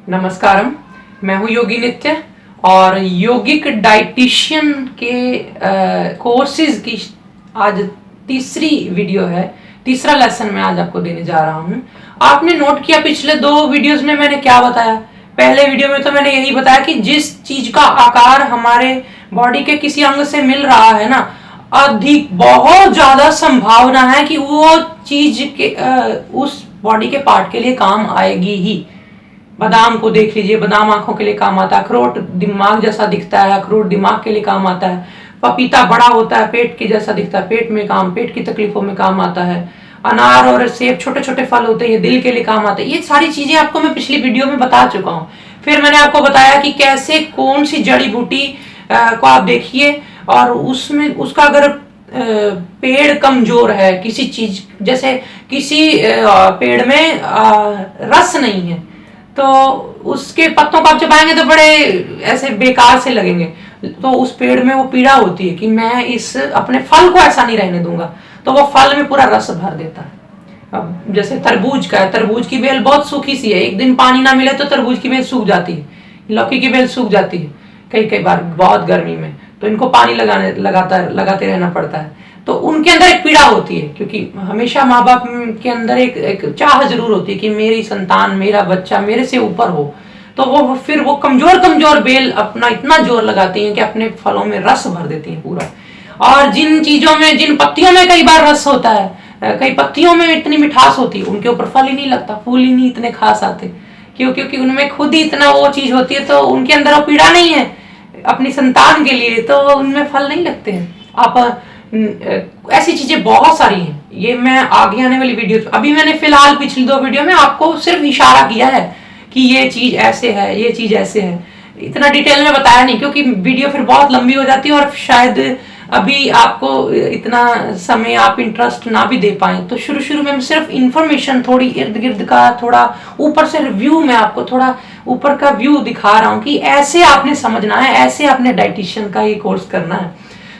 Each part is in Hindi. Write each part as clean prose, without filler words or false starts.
नमस्कारम। मैं हूँ योगी नित्य और योगिक डाइटिशियन के कोर्सेज की आज तीसरी वीडियो है। तीसरा लेसन मैं आज आपको देने जा रहा हूँ। आपने नोट किया पिछले दो वीडियोस में मैंने क्या बताया। पहले वीडियो में तो मैंने यही बताया कि जिस चीज का आकार हमारे बॉडी के किसी अंग से मिल रहा है ना, अधिक बहुत ज्यादा संभावना है कि वो चीज के उस बॉडी के पार्ट के लिए काम आएगी ही। बादाम को देख लीजिए, बादाम आंखों के लिए काम आता है। अखरोट दिमाग जैसा दिखता है, अखरोट दिमाग के लिए काम आता है। पपीता बड़ा होता है, पेट के जैसा दिखता है, पेट की तकलीफों में काम आता है। अनार और सेब छोटे छोटे फल होते हैं, ये दिल के लिए काम आते हैं। ये सारी चीजें आपको मैं पिछली वीडियो में बता चुका हूँ। फिर मैंने आपको बताया कि कैसे कौन सी जड़ी बूटी को आप देखिए और उसमें उसका अगर पेड़ कमजोर है, किसी चीज जैसे किसी पेड़ में रस नहीं है तो उसके पत्तों को आप चबाएंगे तो बड़े ऐसे बेकार से लगेंगे। तो उस पेड़ में वो पीड़ा होती है कि मैं इस अपने फल को ऐसा नहीं रहने दूंगा, तो वो फल में पूरा रस भर देता है। अब जैसे तरबूज का है, तरबूज की बेल बहुत सूखी सी है, एक दिन पानी ना मिले तो तरबूज की बेल सूख जाती है। लौकी की बेल सूख जाती है कई बार बहुत गर्मी में, तो इनको पानी लगाते रहना पड़ता है। तो उनके अंदर एक पीड़ा होती है, क्योंकि हमेशा माँ बाप के अंदर एक चाह जरूर होती है कि मेरी संतान, मेरा बच्चा मेरे से ऊपर हो। तो वो कमजोर बेल अपना इतना जोर लगाती हैं कि अपने फलों में रस भर देती हैं पूरा। और जिन पत्तियों में कई बार रस होता है, कई पत्तियों में इतनी मिठास होती है, उनके ऊपर फल ही नहीं लगता, फूल ही नहीं इतने खास आते। क्योंकि उनमें खुद ही इतना वो चीज होती है, तो उनके अंदर वो पीड़ा नहीं है अपनी संतान के लिए, तो उनमें फल नहीं लगते हैं। आप ऐसी चीजें बहुत सारी हैं, ये मैं आगे आने वाली वीडियो, अभी मैंने फिलहाल पिछली दो वीडियो में आपको सिर्फ इशारा किया है कि ये चीज ऐसे है, ये चीज ऐसे है। इतना डिटेल में बताया नहीं, क्योंकि वीडियो फिर बहुत लंबी हो जाती है और शायद अभी आपको इतना समय आप इंटरेस्ट ना भी दे पाए। तो शुरू में सिर्फ इंफॉर्मेशन, थोड़ी इर्द गिर्द का थोड़ा ऊपर से रिव्यू, मैं आपको थोड़ा ऊपर का व्यू दिखा रहा हूँ कि ऐसे आपने समझना है, ऐसे आपने डाइटिशियन का ये कोर्स करना है।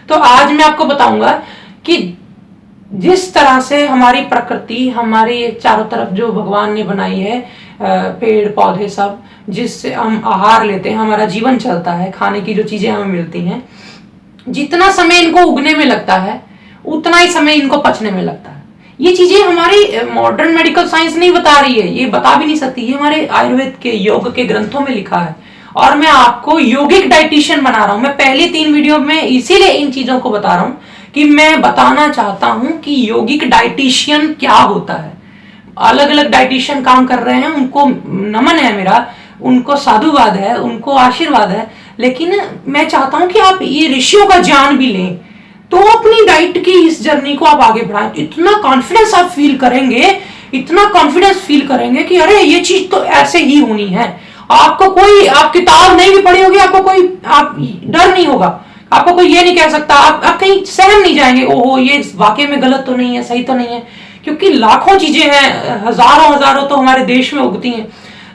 तो आज मैं आपको बताऊंगा कि जिस तरह से हमारी प्रकृति, हमारे चारों तरफ जो भगवान ने बनाई है, पेड़ पौधे सब, जिससे हम आहार लेते हैं, हमारा जीवन चलता है, खाने की जो चीजें हमें मिलती हैं, जितना समय इनको उगने में लगता है उतना ही समय इनको पचने में लगता है। ये चीजें हमारी मॉडर्न मेडिकल साइंस नहीं बता रही है, ये बता भी नहीं सकती, ये हमारे आयुर्वेद के योग के ग्रंथों में लिखा है। और मैं आपको योगिक डाइटिशियन बना रहा हूं। मैं पहली 3 वीडियो में इसीलिए इन चीजों को बता रहा हूं कि मैं बताना चाहता हूं कि योगिक डाइटिशियन क्या होता है। अलग अलग डाइटिशियन काम कर रहे हैं, उनको नमन है मेरा, उनको साधुवाद है, उनको आशीर्वाद है, लेकिन मैं चाहता हूं कि आप ये ऋषियों का ज्ञान भी लें, तो अपनी डाइट की इस जर्नी को आप आगे बढ़ाएं। इतना कॉन्फिडेंस आप फील करेंगे, इतना कॉन्फिडेंस फील करेंगे कि अरे ये चीज तो ऐसे ही होनी है। आपको कोई, आप किताब नहीं भी पढ़ी होगी, आपको कोई आप डर नहीं होगा, आपको कोई ये नहीं कह सकता, आप कहीं सहम नहीं जाएंगे, ओहो ये वाकई में गलत तो नहीं है, सही तो नहीं है। क्योंकि लाखों चीजें हैं, हजारों तो हमारे देश में उगती हैं,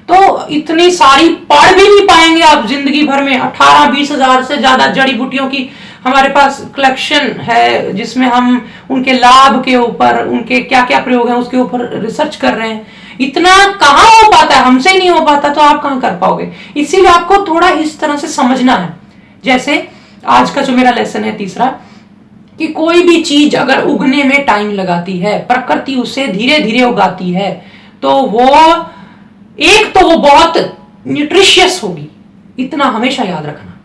तो इतनी सारी पढ़ भी नहीं पाएंगे आप जिंदगी भर में। 18-20 हजार से ज्यादा जड़ी बूटियों की हमारे पास कलेक्शन है, जिसमें हम उनके लाभ के ऊपर, उनके क्या क्या प्रयोग हैं उसके ऊपर रिसर्च कर रहे हैं। इतना कहाँ हो पाता है, हमसे ही नहीं हो पाता, तो आप कहाँ कर पाओगे। इसीलिए आपको थोड़ा इस तरह से समझना है। जैसे आज का जो मेरा लेसन है तीसरा, कि कोई भी चीज अगर उगने में टाइम लगाती है, प्रकृति उसे धीरे धीरे उगाती है, तो वो बहुत न्यूट्रिशियस होगी, इतना हमेशा याद रखना,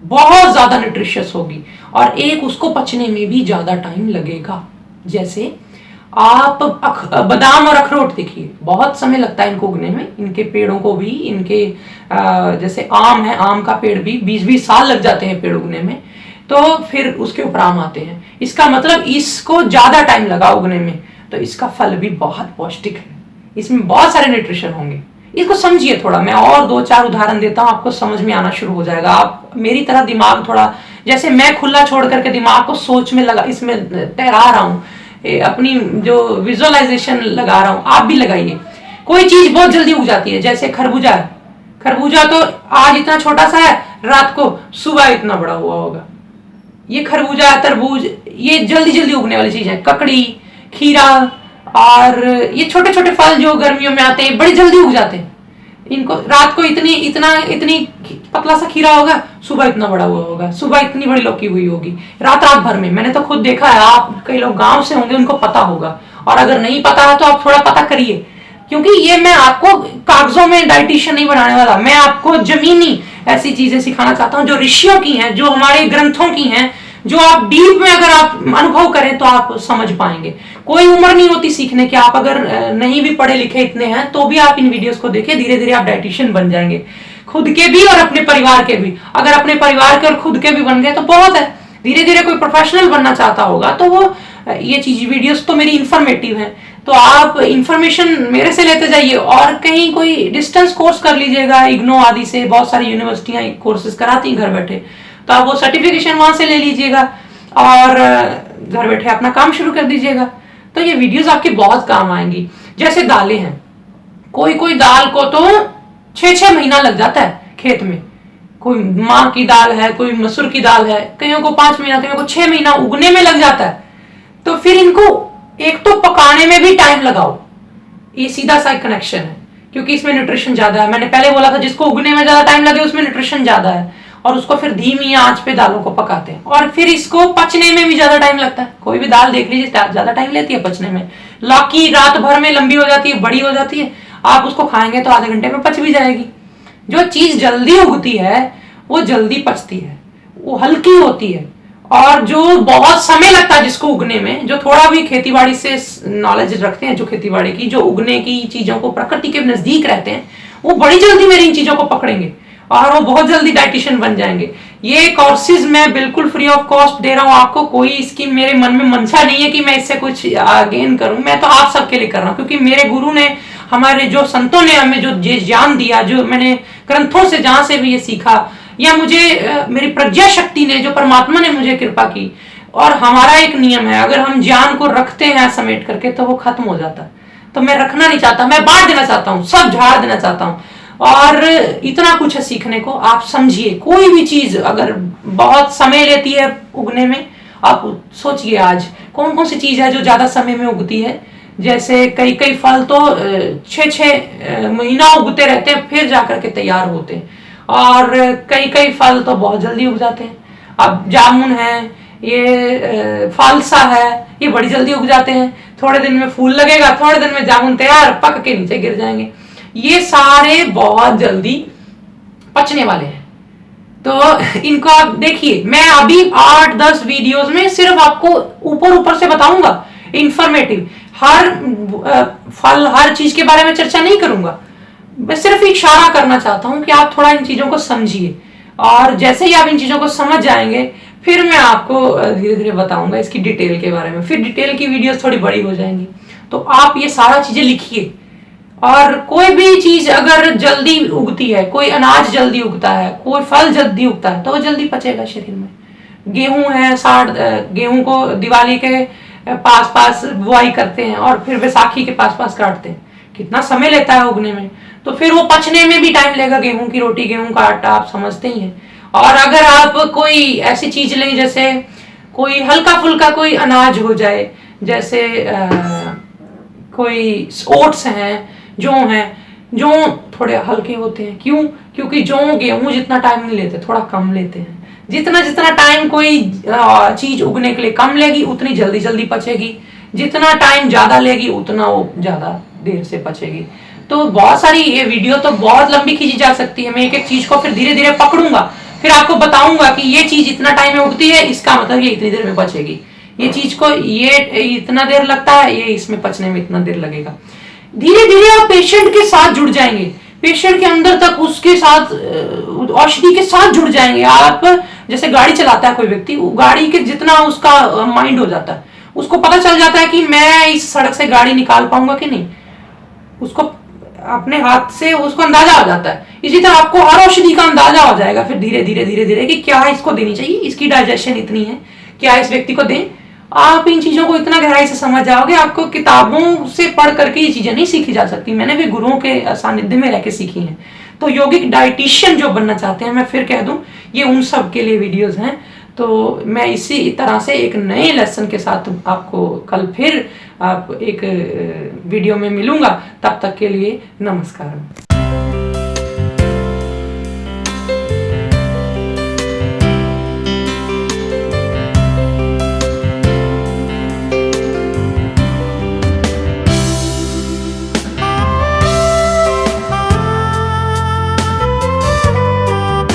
बहुत ज्यादा न्यूट्रिशियस होगी। और एक उसको पचने में भी ज्यादा टाइम लगेगा। जैसे आप बादाम और अखरोट देखिए, बहुत समय लगता है इनको उगने में, इनके पेड़ों को भी, इनके जैसे आम है, आम का पेड़ भी 20-20 साल लग जाते हैं पेड़ उगने में, तो फिर उसके ऊपर आम आते हैं। इसका मतलब इसको ज्यादा टाइम लगा उगने में, तो इसका फल भी बहुत पौष्टिक है, इसमें बहुत सारे न्यूट्रिशन होंगे। इसको समझिए थोड़ा, मैं और 2-4 उदाहरण देता हूं, आपको समझ में आना शुरू हो जाएगा। आप मेरी तरह दिमाग थोड़ा, जैसे मैं खुला छोड़ करके दिमाग को सोच में लगा, इसमें तैरा रहा हूं, अपनी जो विजुअलाइजेशन लगा रहा हूं, आप भी लगाइए। कोई चीज बहुत जल्दी उग जाती है, जैसे खरबूजा है, खरबूजा तो आज इतना छोटा सा है, रात को सुबह इतना बड़ा हुआ होगा। ये खरबूजा, तरबूज, ये जल्दी उगने वाली चीज है। ककड़ी, खीरा और ये छोटे छोटे फल जो गर्मियों में आते हैं, बड़ी जल्दी उग जाते हैं। इनको रात को इतनी पतला सा खीरा होगा, सुबह इतना बड़ा हुआ होगा, सुबह इतनी बड़ी लौकी हुई होगी, रात रात भर में। मैंने तो खुद देखा है, आप कई लोग गांव से होंगे, उनको पता होगा, और अगर नहीं पता है तो आप थोड़ा पता करिए, क्योंकि ये मैं आपको कागजों में डाइटिशियन नहीं बनाने वाला, मैं आपको जमीनी ऐसी चीजें सिखाना चाहता हूँ जो ऋषियों की हैं, जो हमारे ग्रंथों की हैं, जो आप डीप में अगर आप अनुभव करें तो आप समझ पाएंगे। कोई उम्र नहीं होती सीखने की, आप अगर नहीं भी पढ़े लिखे इतने हैं तो भी आप इन वीडियोस को देखें, धीरे धीरे आप डाइटिशियन बन जाएंगे, खुद के भी और अपने परिवार के भी। अगर अपने परिवार के और खुद के भी बन गए तो बहुत है। धीरे धीरे कोई प्रोफेशनल बनना चाहता होगा तो वो ये चीज वीडियोस तो मेरी इंफॉर्मेटिव है, तो आप इंफॉर्मेशन मेरे से लेते जाइए, और कहीं कोई डिस्टेंस कोर्स कर लीजिएगा, इग्नो आदि से बहुत सारी यूनिवर्सिटियां कोर्सेज कराती हैं घर बैठे, तो आप वो सर्टिफिकेशन वहां से ले लीजिएगा और घर बैठे अपना काम शुरू कर दीजिएगा। तो ये वीडियोस आपके बहुत काम आएंगी। जैसे दालें हैं, कोई कोई दाल को तो 6-6 महीना लग जाता है खेत में, कोई माँ की दाल है, कोई मसूर की दाल है, कईयों को 5 महीना, कईयों को 6 महीना उगने में लग जाता है। तो फिर इनको एक तो पकाने में भी टाइम लगाओ, ये सीधा सा कनेक्शन है, क्योंकि इसमें न्यूट्रिशन ज्यादा है। मैंने पहले बोला था जिसको उगने में ज्यादा टाइम लगे उसमें न्यूट्रिशन ज्यादा है, और उसको फिर धीमी आंच पे दालों को पकाते हैं, और फिर इसको पचने में भी ज्यादा टाइम लगता है। कोई भी दाल देख लीजिए ज्यादा टाइम लेती है पचने में। लौकी रात भर में लंबी हो जाती है, बड़ी हो जाती है, आप उसको खाएंगे तो आधे घंटे में पच भी जाएगी। जो चीज जल्दी उगती है वो जल्दी पचती है, वो हल्की होती है, और जो बहुत समय लगता है जिसको उगने में, जो थोड़ा भी खेतीबाड़ी से नॉलेज रखते हैं, जो खेतीबाड़ी की, जो उगने की चीजों को प्रकृति के नजदीक रहते हैं, वो बड़ी जल्दी मेरी इन चीजों को पकड़ेंगे और वो बहुत जल्दी डाइटिशियन बन जाएंगे। ये कोर्सेज मैं बिल्कुल फ्री ऑफ कॉस्ट दे रहा हूँ आपको, कोई इसकी मेरे मन में मंशा नहीं है कि मैं इससे कुछ गेन करूं, मैं तो आप सबके लिए कर रहा हूँ, क्योंकि मेरे गुरु ने, हमारे जो संतों ने हमें जो ज्ञान दिया, जो मैंने ग्रंथों से जहां से भी ये सीखा, या मुझे मेरी प्रज्ञा शक्ति ने, जो परमात्मा ने मुझे कृपा की, और हमारा एक नियम है, अगर हम ज्ञान को रखते हैं समेट करके तो वो खत्म हो जाता है। तो मैं रखना नहीं चाहता, मैं बांट देना चाहता हूँ, सब झाड़ देना चाहता हूँ। और इतना कुछ है सीखने को, आप समझिए। कोई भी चीज अगर बहुत समय लेती है उगने में, आप सोचिए आज कौन कौन सी चीज है जो ज्यादा समय में उगती है। जैसे कई कई फल तो 6-6 महीना उगते रहते हैं फिर जाकर के तैयार होते हैं, और कई कई फल तो बहुत जल्दी उग जाते हैं। अब जामुन है, ये फालसा है, ये बड़ी जल्दी उग जाते हैं, थोड़े दिन में फूल लगेगा, थोड़े दिन में जामुन तैयार, पक के नीचे गिर जाएंगे। ये सारे बहुत जल्दी पचने वाले हैं, तो इनको आप देखिए। मैं अभी 8-10 वीडियोस में सिर्फ आपको ऊपर ऊपर से बताऊंगा, इंफॉर्मेटिव। हर फल, हर चीज के बारे में चर्चा नहीं करूंगा, मैं सिर्फ इशारा करना चाहता हूं कि आप थोड़ा इन चीजों को समझिए, और जैसे ही आप इन चीजों को समझ जाएंगे फिर मैं आपको धीरे धीरे बताऊंगा इसकी डिटेल के बारे में। फिर डिटेल की वीडियोस थोड़ी बड़ी हो जाएंगी, तो आप ये सारा चीजें लिखिए। और कोई भी चीज अगर जल्दी उगती है, कोई अनाज जल्दी उगता है, कोई फल जल्दी उगता है, तो वो जल्दी पचेगा शरीर में। गेहूं है, गेहूं को दिवाली के पास पास बुआई करते हैं और फिर बैसाखी के पास पास काटते हैं, कितना समय लेता है उगने में, तो फिर वो पचने में भी टाइम लगेगा। गेहूं की रोटी, गेहूं का आटा आप समझते ही हैं। और अगर आप कोई ऐसी चीज लें, जैसे कोई हल्का फुल्का कोई अनाज हो जाए, जैसे कोई ओट्स हैं, जौ हैं, जौ थोड़े हल्के होते हैं। क्यों? क्योंकि जौ गेहूं जितना टाइम नहीं लेते, थोड़ा कम लेते हैं। जितना जितना टाइम कोई चीज उगने के लिए कम लेगी उतनी जल्दी जल्दी पचेगी, जितना टाइम ज्यादा लेगी उतना वो ज्यादा देर से पचेगी। तो बहुत सारी ये वीडियो तो बहुत लंबी खींची जा सकती है, मैं एक एक चीज को फिर धीरे धीरे पकड़ूंगा, फिर आपको बताऊंगा कि ये चीज इतना टाइम में उगती है, इसका मतलब ये इतनी देर में पचेगी। ये चीज को ये इतना देर लगता है, ये इसमें पचने में इतना देर लगेगा। धीरे धीरे आप पेशेंट के साथ जुड़ जाएंगे, पेशेंट के अंदर तक उसके साथ औषधि के साथ जुड़ जाएंगे आप। जैसे गाड़ी चलाता है कोई व्यक्ति, गाड़ी के जितना उसका माइंड हो जाता है, उसको पता चल जाता है कि मैं इस सड़क से गाड़ी निकाल पाऊंगा कि नहीं, उसको अपने हाथ से उसको अंदाजा हो जाता है। इसी तरह आपको हर औषधि का अंदाजा हो जाएगा फिर धीरे धीरे धीरे धीरे कि क्या इसको देनी चाहिए, इसकी डाइजेशन इतनी है, क्या इस व्यक्ति को दें। आप इन चीजों को इतना गहराई से समझ जाओगे, आपको किताबों से पढ़ करके ये चीजें नहीं सीखी जा सकती, मैंने भी गुरुओं के सानिध्य में रह के सीखी हैं। तो यौगिक डाइटिशियन जो बनना चाहते हैं, मैं फिर कह दूं, ये उन सब के लिए वीडियोस हैं। तो मैं इसी तरह से एक नए लेसन के साथ आपको कल फिर एक वीडियो में मिलूंगा। तब तक के लिए नमस्कार।